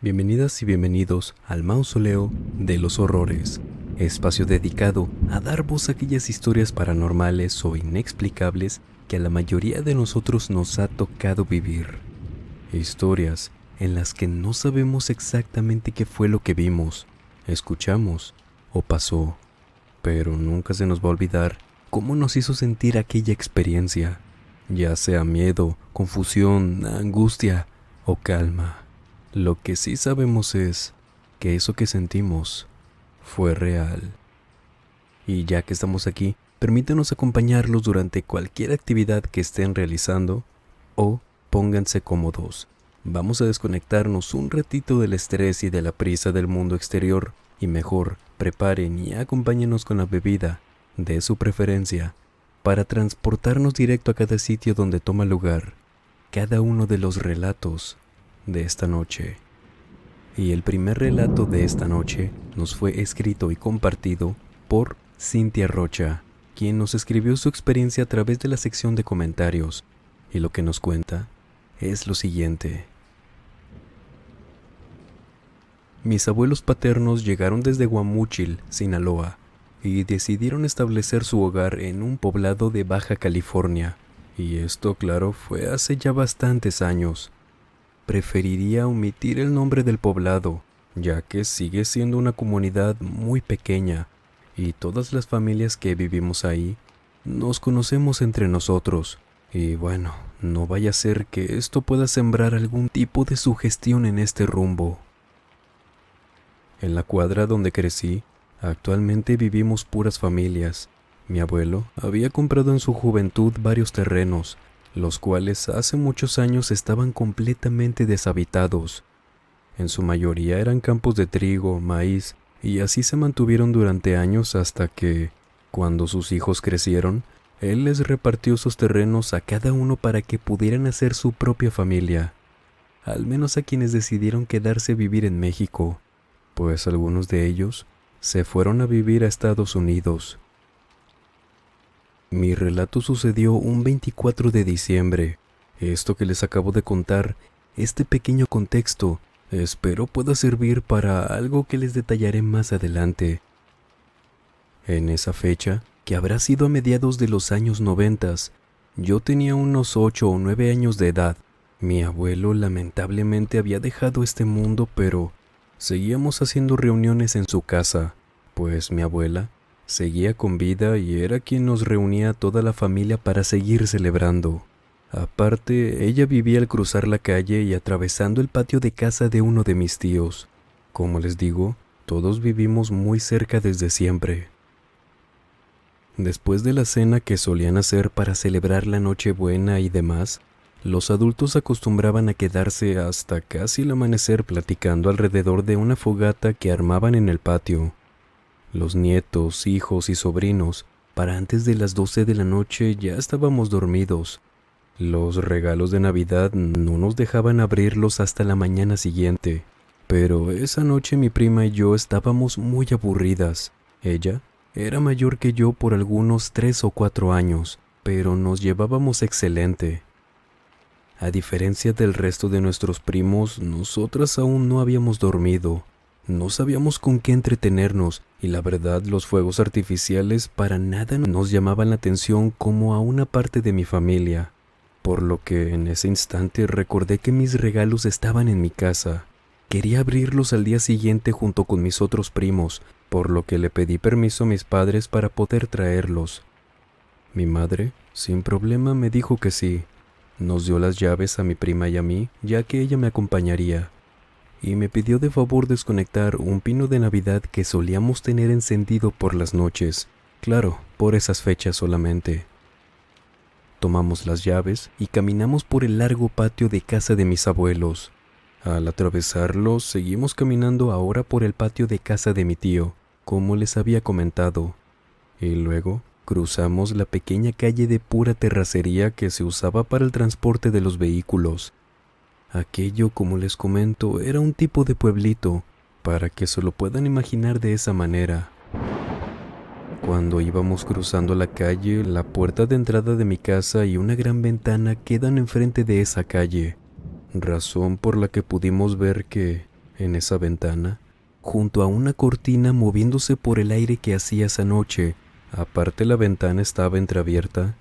Bienvenidas y bienvenidos al Mausoleo de los Horrores, espacio dedicado a dar voz a aquellas historias paranormales o inexplicables que a la mayoría de nosotros nos ha tocado vivir. Historias en las que no sabemos exactamente qué fue lo que vimos, escuchamos o pasó, pero nunca se nos va a olvidar cómo nos hizo sentir aquella experiencia, ya sea miedo, confusión, angustia o calma. Lo que sí sabemos es que eso que sentimos fue real. Y ya que estamos aquí, permítanos acompañarlos durante cualquier actividad que estén realizando o pónganse cómodos. Vamos a desconectarnos un ratito del estrés y de la prisa del mundo exterior y mejor preparen y acompáñenos con la bebida de su preferencia para transportarnos directo a cada sitio donde toma lugar cada uno de los relatos de esta noche. Y el primer relato de esta noche nos fue escrito y compartido por Cintia Rocha, quien nos escribió su experiencia a través de la sección de comentarios, y lo que nos cuenta es lo siguiente. Mis abuelos paternos llegaron desde Guamúchil, Sinaloa, y decidieron establecer su hogar en un poblado de Baja California, y esto, claro, fue hace ya bastantes años. Preferiría omitir el nombre del poblado, ya que sigue siendo una comunidad muy pequeña y todas las familias que vivimos ahí nos conocemos entre nosotros. Y bueno, no vaya a ser que esto pueda sembrar algún tipo de sugestión en este rumbo. En la cuadra donde crecí, actualmente vivimos puras familias. Mi abuelo había comprado en su juventud varios terrenos, los cuales hace muchos años estaban completamente deshabitados. En su mayoría eran campos de trigo, maíz, y así se mantuvieron durante años hasta que, cuando sus hijos crecieron, él les repartió sus terrenos a cada uno para que pudieran hacer su propia familia, al menos a quienes decidieron quedarse a vivir en México, pues algunos de ellos se fueron a vivir a Estados Unidos. Mi relato sucedió un 24 de diciembre. Esto que les acabo de contar, este pequeño contexto, espero pueda servir para algo que les detallaré más adelante. En esa fecha, que habrá sido a mediados de los años 90, yo tenía unos 8 o 9 años de edad. Mi abuelo lamentablemente había dejado este mundo, pero seguíamos haciendo reuniones en su casa, pues mi abuela seguía con vida y era quien nos reunía a toda la familia para seguir celebrando. Aparte, ella vivía al cruzar la calle y atravesando el patio de casa de uno de mis tíos. Como les digo, todos vivimos muy cerca desde siempre. Después de la cena que solían hacer para celebrar la Nochebuena y demás, los adultos acostumbraban a quedarse hasta casi el amanecer platicando alrededor de una fogata que armaban en el patio. Los nietos, hijos y sobrinos, para antes de las 12 de la noche ya estábamos dormidos. Los regalos de Navidad no nos dejaban abrirlos hasta la mañana siguiente, pero esa noche mi prima y yo estábamos muy aburridas. Ella era mayor que yo por algunos 3 o 4 años, pero nos llevábamos excelente. A diferencia del resto de nuestros primos, nosotras aún no habíamos dormido. No sabíamos con qué entretenernos y la verdad los fuegos artificiales para nada nos llamaban la atención como a una parte de mi familia, por lo que en ese instante recordé que mis regalos estaban en mi casa. Quería abrirlos al día siguiente junto con mis otros primos, por lo que le pedí permiso a mis padres para poder traerlos. Mi madre, sin problema, me dijo que sí. Nos dio las llaves a mi prima y a mí, ya que ella me acompañaría. Y me pidió de favor desconectar un pino de Navidad que solíamos tener encendido por las noches, claro, por esas fechas solamente. Tomamos las llaves y caminamos por el largo patio de casa de mis abuelos. Al atravesarlo, seguimos caminando ahora por el patio de casa de mi tío, como les había comentado, y luego cruzamos la pequeña calle de pura terracería que se usaba para el transporte de los vehículos. Aquello, como les comento, era un tipo de pueblito, para que se lo puedan imaginar de esa manera. Cuando íbamos cruzando la calle, la puerta de entrada de mi casa y una gran ventana quedan enfrente de esa calle, razón por la que pudimos ver que en esa ventana, junto a una cortina moviéndose por el aire que hacía esa noche. Aparte, la ventana estaba entreabierta.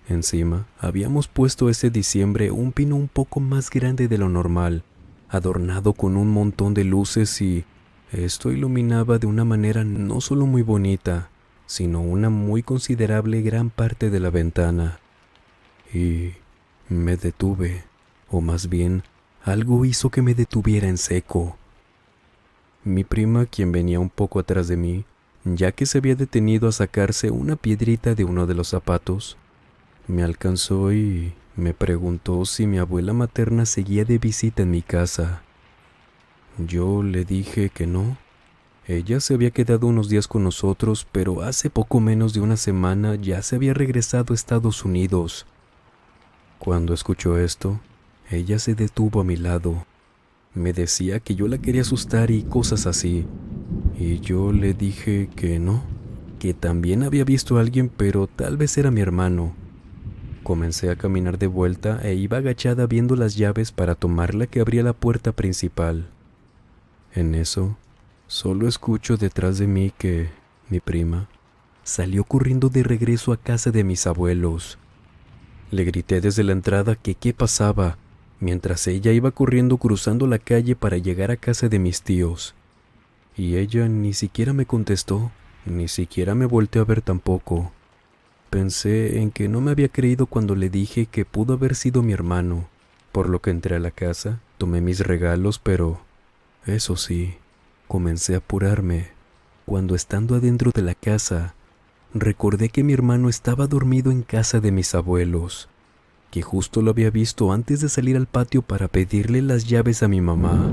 Encima, habíamos puesto ese diciembre un pino un poco más grande de lo normal, adornado con un montón de luces, y esto iluminaba de una manera no solo muy bonita, sino una muy considerable gran parte de la ventana. Y me detuve, o más bien, algo hizo que me detuviera en seco. Mi prima, quien venía un poco atrás de mí, ya que se había detenido a sacarse una piedrita de uno de los zapatos, me alcanzó y me preguntó si mi abuela materna seguía de visita en mi casa. Yo le dije que no. Ella se había quedado unos días con nosotros, pero hace poco menos de una semana ya se había regresado a Estados Unidos. Cuando escuchó esto, ella se detuvo a mi lado. Me decía que yo la quería asustar y cosas así. Y yo le dije que no, que también había visto a alguien, pero tal vez era mi hermano. Comencé a caminar de vuelta e iba agachada viendo las llaves para tomar la que abría la puerta principal. En eso, solo escucho detrás de mí que mi prima salió corriendo de regreso a casa de mis abuelos. Le grité desde la entrada que qué pasaba, mientras ella iba corriendo cruzando la calle para llegar a casa de mis tíos. Y ella ni siquiera me contestó, ni siquiera me volteó a ver tampoco. Pensé en que no me había creído cuando le dije que pudo haber sido mi hermano, por lo que entré a la casa, tomé mis regalos, pero eso sí, comencé a apurarme. Cuando estando adentro de la casa, recordé que mi hermano estaba dormido en casa de mis abuelos, que justo lo había visto antes de salir al patio para pedirle las llaves a mi mamá.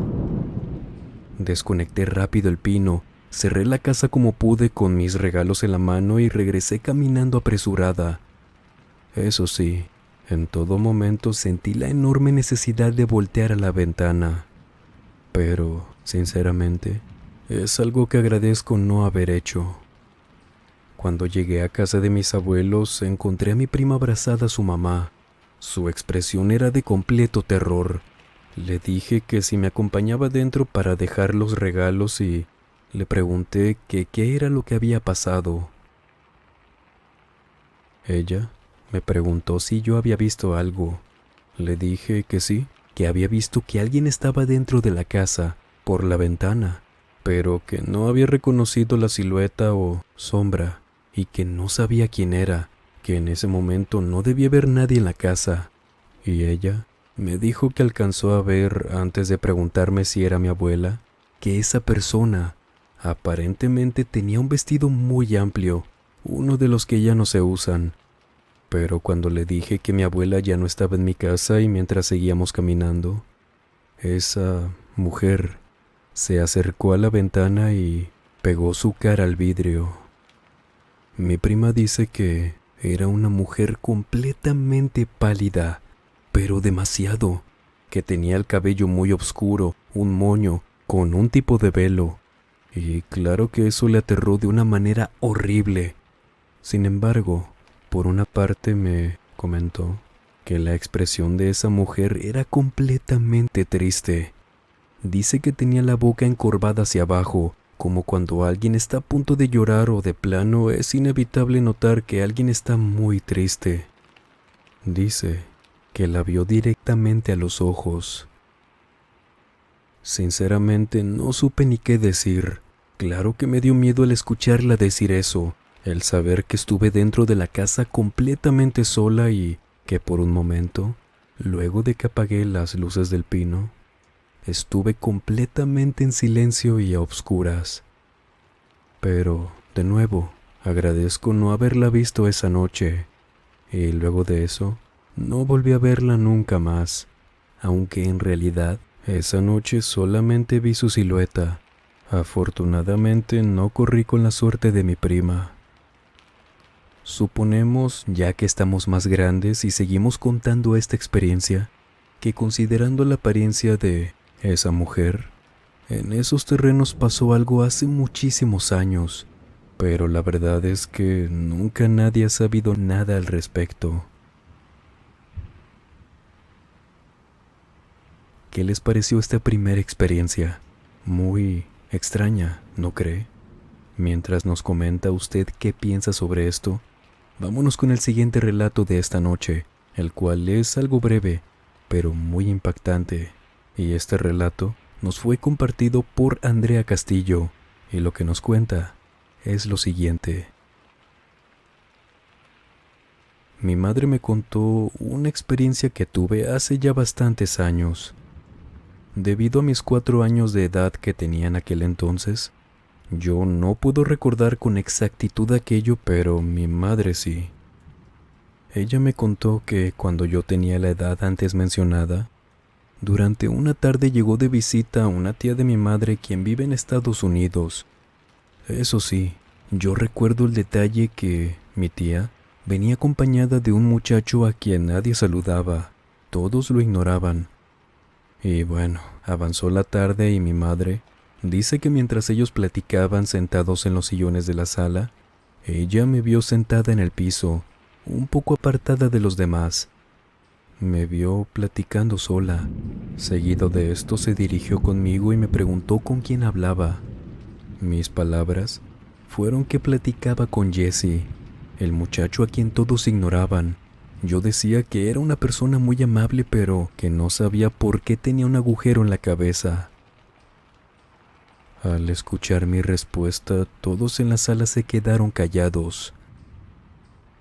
Desconecté rápido el pino, cerré la casa como pude con mis regalos en la mano y regresé caminando apresurada. Eso sí, en todo momento sentí la enorme necesidad de voltear a la ventana. Pero, sinceramente, es algo que agradezco no haber hecho. Cuando llegué a casa de mis abuelos, encontré a mi prima abrazada a su mamá. Su expresión era de completo terror. Le dije que si me acompañaba dentro para dejar los regalos y le pregunté que qué era lo que había pasado. Ella me preguntó si yo había visto algo. Le dije que sí, que había visto que alguien estaba dentro de la casa, por la ventana, pero que no había reconocido la silueta o sombra y que no sabía quién era, que en ese momento no debía haber nadie en la casa. Y ella me dijo que alcanzó a ver, antes de preguntarme si era mi abuela, que esa persona aparentemente tenía un vestido muy amplio, uno de los que ya no se usan. Pero cuando le dije que mi abuela ya no estaba en mi casa y mientras seguíamos caminando, esa mujer se acercó a la ventana y pegó su cara al vidrio. Mi prima dice que era una mujer completamente pálida, pero demasiado, que tenía el cabello muy oscuro, un moño, con un tipo de velo, y claro que eso le aterró de una manera horrible. Sin embargo, por una parte me comentó que la expresión de esa mujer era completamente triste. Dice que tenía la boca encorvada hacia abajo, como cuando alguien está a punto de llorar o de plano es inevitable notar que alguien está muy triste. Dice que la vio directamente a los ojos. Sinceramente no supe ni qué decir. Claro que me dio miedo al escucharla decir eso, el saber que estuve dentro de la casa completamente sola y que por un momento, luego de que apagué las luces del pino, estuve completamente en silencio y a obscuras. Pero, de nuevo, agradezco no haberla visto esa noche, y luego de eso, no volví a verla nunca más, aunque en realidad esa noche solamente vi su silueta. Afortunadamente no corrí con la suerte de mi prima. Suponemos, ya que estamos más grandes y seguimos contando esta experiencia, que considerando la apariencia de esa mujer, en esos terrenos pasó algo hace muchísimos años, pero la verdad es que nunca nadie ha sabido nada al respecto. ¿Qué les pareció esta primera experiencia? Muy extraña, ¿no cree? Mientras nos comenta usted qué piensa sobre esto, vámonos con el siguiente relato de esta noche, el cual es algo breve, pero muy impactante. Y este relato nos fue compartido por Andrea Castillo, y lo que nos cuenta es lo siguiente. Mi madre me contó una experiencia que tuve hace ya bastantes años. Debido a mis 4 años de edad que tenía en aquel entonces, yo no puedo recordar con exactitud aquello, pero mi madre sí. Ella me contó que cuando yo tenía la edad antes mencionada, durante una tarde llegó de visita una tía de mi madre quien vive en Estados Unidos. Eso sí, yo recuerdo el detalle que mi tía venía acompañada de un muchacho a quien nadie saludaba, todos lo ignoraban. Y bueno, avanzó la tarde y mi madre dice que mientras ellos platicaban sentados en los sillones de la sala, ella me vio sentada en el piso, un poco apartada de los demás. Me vio platicando sola. Seguido de esto se dirigió conmigo y me preguntó con quién hablaba. Mis palabras fueron que platicaba con Jesse, el muchacho a quien todos ignoraban. Yo decía que era una persona muy amable, pero que no sabía por qué tenía un agujero en la cabeza. Al escuchar mi respuesta, todos en la sala se quedaron callados.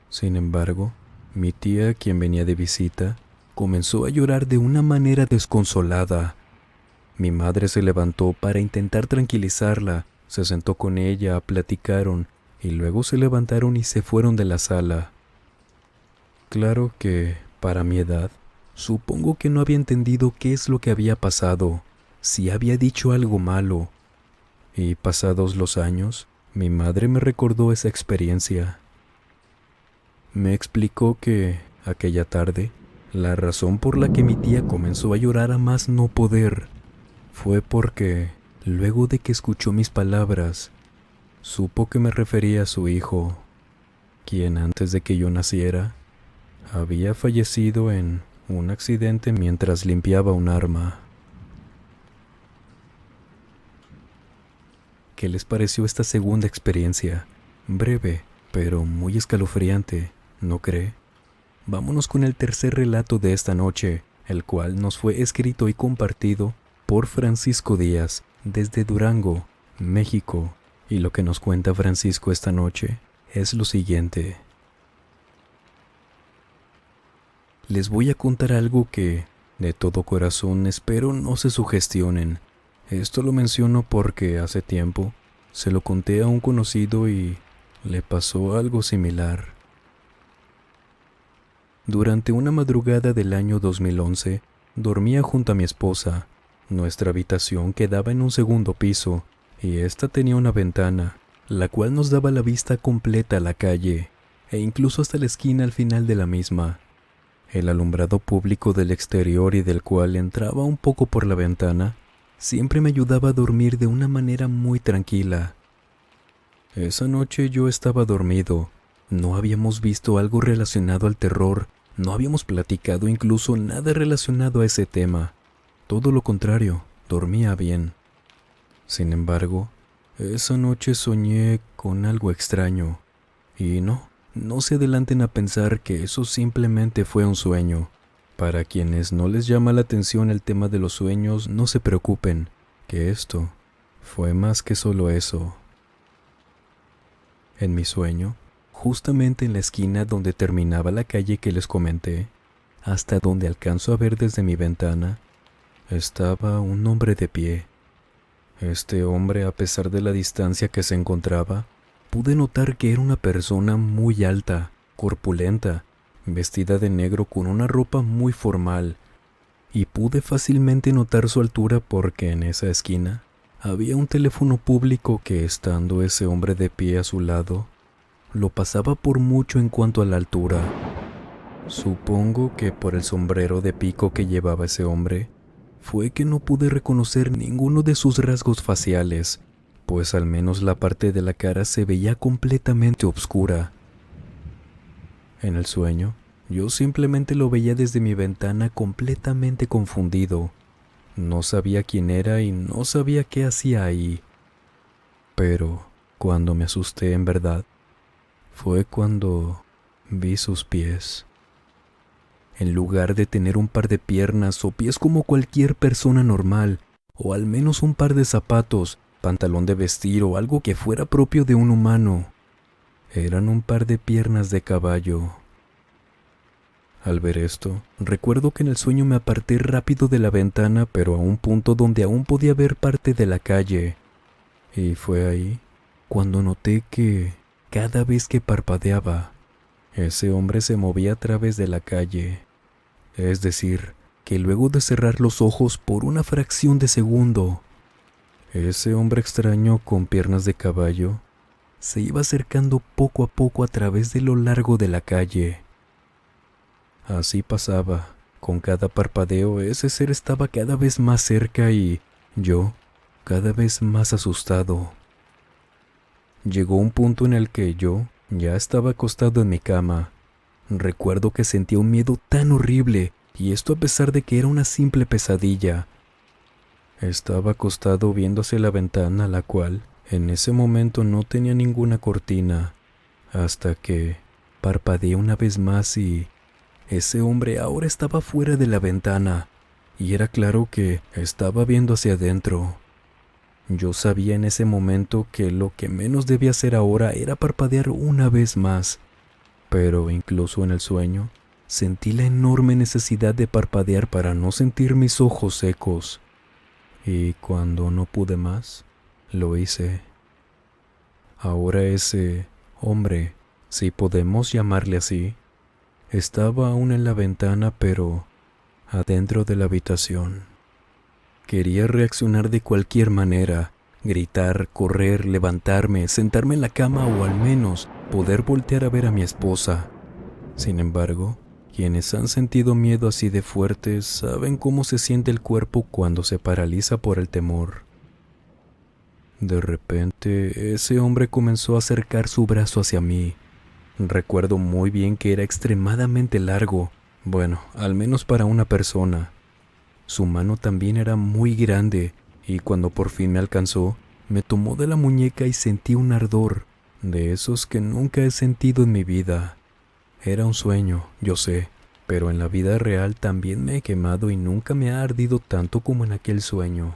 Sin embargo, mi tía, quien venía de visita, comenzó a llorar de una manera desconsolada. Mi madre se levantó para intentar tranquilizarla, se sentó con ella, platicaron, y luego se levantaron y se fueron de la sala. Claro que, para mi edad, supongo que no había entendido qué es lo que había pasado, si había dicho algo malo. Y pasados los años, mi madre me recordó esa experiencia. Me explicó que, aquella tarde, la razón por la que mi tía comenzó a llorar a más no poder fue porque, luego de que escuchó mis palabras, supo que me refería a su hijo, quien antes de que yo naciera, había fallecido en un accidente mientras limpiaba un arma. ¿Qué les pareció esta segunda experiencia? Breve, pero muy escalofriante, ¿no cree? Vámonos con el tercer relato de esta noche, el cual nos fue escrito y compartido por Francisco Díaz, desde Durango, México. Y lo que nos cuenta Francisco esta noche es lo siguiente. Les voy a contar algo que, de todo corazón, espero no se sugestionen. Esto lo menciono porque hace tiempo se lo conté a un conocido y le pasó algo similar. Durante una madrugada del año 2011, dormía junto a mi esposa. Nuestra habitación quedaba en un segundo piso y esta tenía una ventana, la cual nos daba la vista completa a la calle e incluso hasta la esquina al final de la misma. El alumbrado público del exterior y del cual entraba un poco por la ventana siempre me ayudaba a dormir de una manera muy tranquila. Esa noche yo estaba dormido. No habíamos visto algo relacionado al terror, no habíamos platicado incluso nada relacionado a ese tema. Todo lo contrario, dormía bien. Sin embargo, esa noche soñé con algo extraño. Y no se adelanten a pensar que eso simplemente fue un sueño. Para quienes no les llama la atención el tema de los sueños, no se preocupen, que esto fue más que solo eso. En mi sueño, justamente en la esquina donde terminaba la calle que les comenté, hasta donde alcanzo a ver desde mi ventana, estaba un hombre de pie. Este hombre, a pesar de la distancia que se encontraba, pude notar que era una persona muy alta, corpulenta, vestida de negro con una ropa muy formal, y pude fácilmente notar su altura porque en esa esquina había un teléfono público que, estando ese hombre de pie a su lado, lo pasaba por mucho en cuanto a la altura. Supongo que por el sombrero de pico que llevaba ese hombre, fue que no pude reconocer ninguno de sus rasgos faciales, pues al menos la parte de la cara se veía completamente oscura. En el sueño, yo simplemente lo veía desde mi ventana completamente confundido. No sabía quién era y no sabía qué hacía ahí. Pero cuando me asusté en verdad, fue cuando vi sus pies. En lugar de tener un par de piernas o pies como cualquier persona normal, o al menos un par de zapatos, pantalón de vestir o algo que fuera propio de un humano, eran un par de piernas de caballo. Al ver esto, recuerdo que en el sueño me aparté rápido de la ventana, pero a un punto donde aún podía ver parte de la calle. Y fue ahí cuando noté que cada vez que parpadeaba, ese hombre se movía a través de la calle. Es decir, que luego de cerrar los ojos por una fracción de segundo, ese hombre extraño con piernas de caballo se iba acercando poco a poco a través de lo largo de la calle. Así pasaba. Con cada parpadeo ese ser estaba cada vez más cerca y yo cada vez más asustado. Llegó un punto en el que yo ya estaba acostado en mi cama. Recuerdo que sentía un miedo tan horrible, y esto a pesar de que era una simple pesadilla. Estaba acostado viendo hacia la ventana, la cual en ese momento no tenía ninguna cortina, hasta que parpadeé una vez más y ese hombre ahora estaba fuera de la ventana, y era claro que estaba viendo hacia adentro. Yo sabía en ese momento que lo que menos debía hacer ahora era parpadear una vez más, pero incluso en el sueño sentí la enorme necesidad de parpadear para no sentir mis ojos secos, y cuando no pude más, lo hice. Ahora ese hombre, si podemos llamarle así, estaba aún en la ventana, pero adentro de la habitación. Quería reaccionar de cualquier manera, gritar, correr, levantarme, sentarme en la cama o al menos poder voltear a ver a mi esposa. Sin embargo, quienes han sentido miedo así de fuerte saben cómo se siente el cuerpo cuando se paraliza por el temor. De repente, ese hombre comenzó a acercar su brazo hacia mí. Recuerdo muy bien que era extremadamente largo, bueno, al menos para una persona. Su mano también era muy grande, y cuando por fin me alcanzó, me tomó de la muñeca y sentí un ardor, de esos que nunca he sentido en mi vida. Era un sueño, yo sé, pero en la vida real también me he quemado y nunca me ha ardido tanto como en aquel sueño.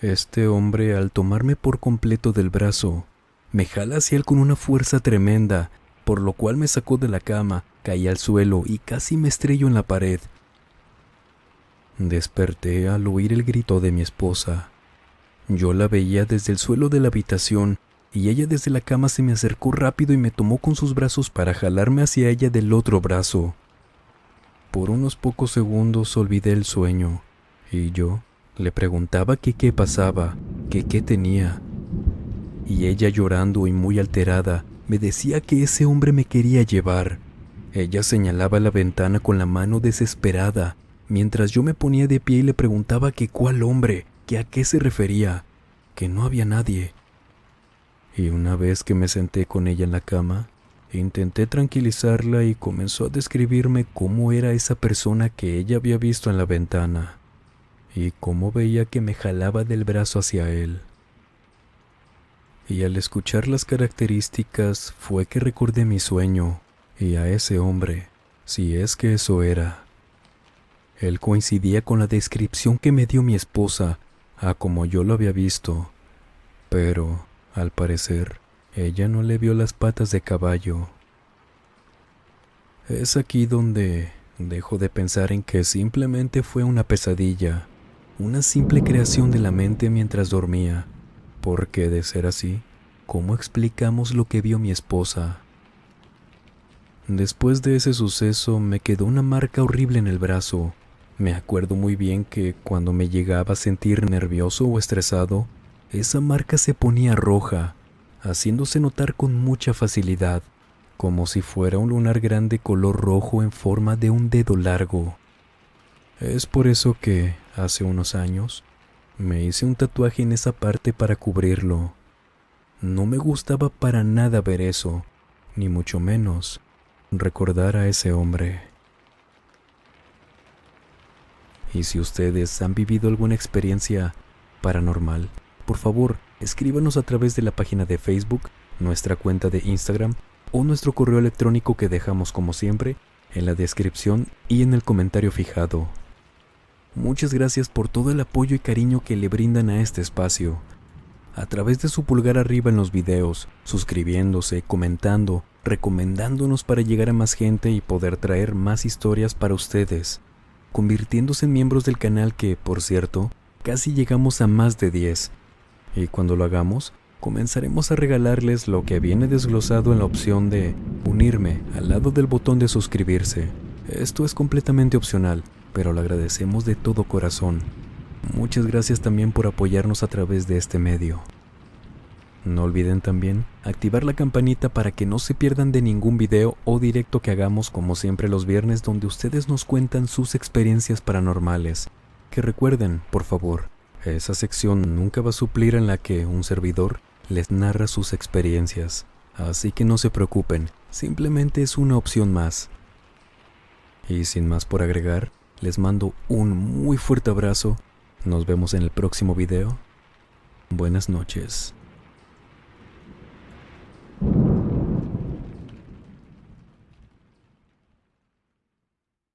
Este hombre, al tomarme por completo del brazo, me jala hacia él con una fuerza tremenda, por lo cual me sacó de la cama, caí al suelo y casi me estrello en la pared. Desperté al oír el grito de mi esposa. Yo la veía desde el suelo de la habitación y ella desde la cama se me acercó rápido y me tomó con sus brazos para jalarme hacia ella del otro brazo. Por unos pocos segundos olvidé el sueño y yo le preguntaba que qué pasaba, que qué tenía. Y ella, llorando y muy alterada, me decía que ese hombre me quería llevar. Ella señalaba la ventana con la mano desesperada, mientras yo me ponía de pie y le preguntaba que cuál hombre, que a qué se refería, que no había nadie. Y una vez que me senté con ella en la cama, intenté tranquilizarla y comenzó a describirme cómo era esa persona que ella había visto en la ventana, y cómo veía que me jalaba del brazo hacia él. Y al escuchar las características fue que recordé mi sueño y a ese hombre, si es que eso era. Él coincidía con la descripción que me dio mi esposa, a como yo lo había visto, pero, al parecer, ella no le vio las patas de caballo. Es aquí donde dejo de pensar en que simplemente fue una pesadilla, una simple creación de la mente mientras dormía, porque de ser así, ¿cómo explicamos lo que vio mi esposa? Después de ese suceso me quedó una marca horrible en el brazo. Me acuerdo muy bien que cuando me llegaba a sentir nervioso o estresado, esa marca se ponía roja, haciéndose notar con mucha facilidad, como si fuera un lunar grande color rojo en forma de un dedo largo. Es por eso que, hace unos años, me hice un tatuaje en esa parte para cubrirlo. No me gustaba para nada ver eso, ni mucho menos recordar a ese hombre. Y si ustedes han vivido alguna experiencia paranormal, por favor, escríbanos a través de la página de Facebook, nuestra cuenta de Instagram o nuestro correo electrónico que dejamos como siempre en la descripción y en el comentario fijado. Muchas gracias por todo el apoyo y cariño que le brindan a este espacio. A través de su pulgar arriba en los videos, suscribiéndose, comentando, recomendándonos para llegar a más gente y poder traer más historias para ustedes, convirtiéndose en miembros del canal que, por cierto, casi llegamos a más de 10. Y cuando lo hagamos, comenzaremos a regalarles lo que viene desglosado en la opción de unirme al lado del botón de suscribirse. Esto es completamente opcional, pero lo agradecemos de todo corazón. Muchas gracias también por apoyarnos a través de este medio. No olviden también activar la campanita para que no se pierdan de ningún video o directo que hagamos como siempre los viernes, donde ustedes nos cuentan sus experiencias paranormales. Que recuerden, por favor, esa sección nunca va a suplir en la que un servidor les narra sus experiencias. Así que no se preocupen, simplemente es una opción más. Y sin más por agregar, les mando un muy fuerte abrazo. Nos vemos en el próximo video. Buenas noches.